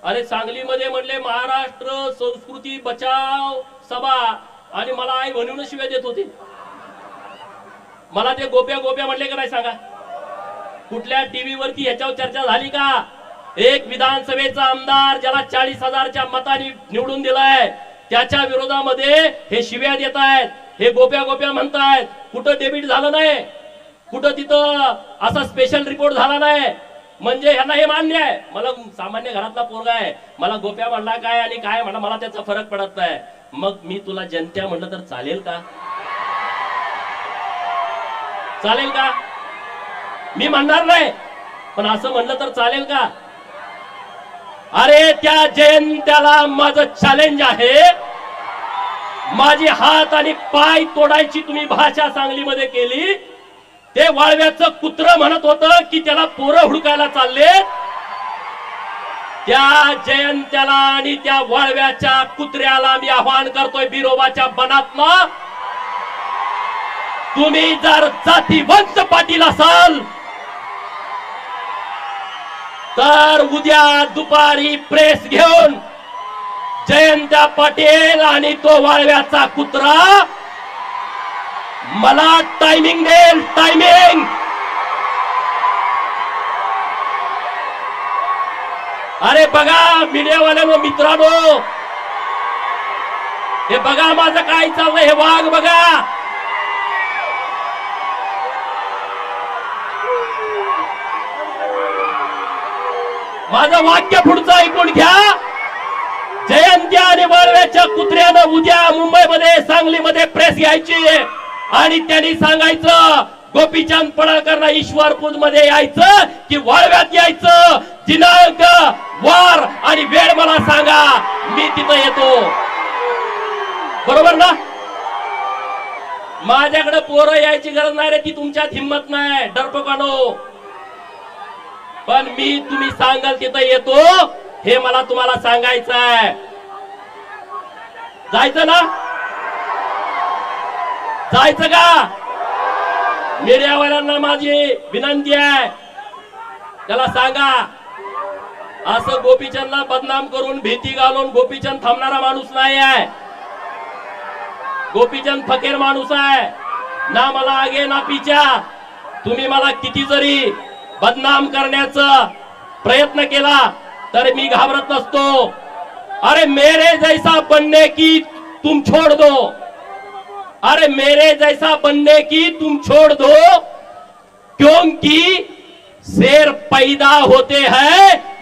अरे सांगलीमध्ये म्हणले महाराष्ट्र संस्कृती बचाव सभा आणि मला आई म्हणून शिव्या देत होते. मला ते गोप्या गोप्या म्हणले का नाही सांगा? कुठल्या टीव्ही वरती ह्याच्यावर चर्चा झाली का? एक विधानसभेचा आमदार ज्याला 40,000च्या मतांनी निवडून दिलाय त्याच्या विरोधामध्ये हे शिव्या देत आहेत, हे गोप्या गोप्या म्हणतायत. कुठं डेबिट झालं नाही, कुठं तिथं असा स्पेशल रिपोर्ट झाला नाही. म्हणजे ह्यांना हे मान्य आहे. मला सामान्य घरातला पोरगा आहे, मला गोप्या म्हणला काय आणि काय म्हणला मला त्याचा फरक पडत नाही. मग मी तुला जनत्या म्हणलं तर चालेल का? चालेल का? मी म्हणणार नाही, पण असं म्हणलं तर चालेल का? अरे त्या जयंत्याला माझं चॅलेंज आहे. माझी हात आणि पाय तोडायची तुम्ही भाषा सांगलीमध्ये केली. ते वाळव्याचं कुत्र म्हणत होतं की त्याला पोरं हुडकायला चालले. त्या जयंत्याला आणि त्या वाळव्याच्या कुत्र्याला मी आवाहन करतोय बिरोबाच्या बनातनं, तुम्ही जर जातीवंत पाटील असाल तर उद्या दुपारी प्रेस घेऊन जयंत्या पाटील आणि तो वाळव्याचा कुत्रा मला टायमिंग देईल. टायमिंग अरे बघा मीडियावाल्यांनो, मित्रांनो, हे बघा माझं काय चाललंय, हे वाघ बघा. माझं वाक्य पुढचं ऐकून घ्या. जयंत्या आणि वाळव्याच्या कुत्र्यानं उद्या मुंबईमध्ये सांगलीमध्ये प्रेस घ्यायची आणि त्यांनी सांगायचं गोपीचंद पडळकरला ईश्वरपूर मध्ये यायचं की वाळव्यात यायचं, दिनांक वार आणि वेळ मला सांगा, मी तिथं येतो. बरोबर ना? माझ्याकडे पोरं यायची गरज नाही रे, ती तुमच्यात हिंमत नाही डरपोकानो. पण मी तुम्ही सांगाल तिथं येतो, हे मला तुम्हाला सांगायचं आहे. जायचं ना? जायचं का? मीडियावाल्यांना माझी विनंती आहे, त्याला सांगा असं गोपीचंदला बदनाम करून भीती घालून गोपीचंद थांबणारा माणूस नाही आहे. गोपीचंद फकीर माणूस आहे ना, मला आगे ना पिछा. तुम्ही मला किती जरी बदनाम करण्याचा प्रयत्न केला तर मी घाबरत नसतो. अरे मेरे जैसा बनने की तुम छोड़ दो, अरे मेरे जैसा बनने की तुम छोड़ दो, क्योंकि शेर पैदा होते हैं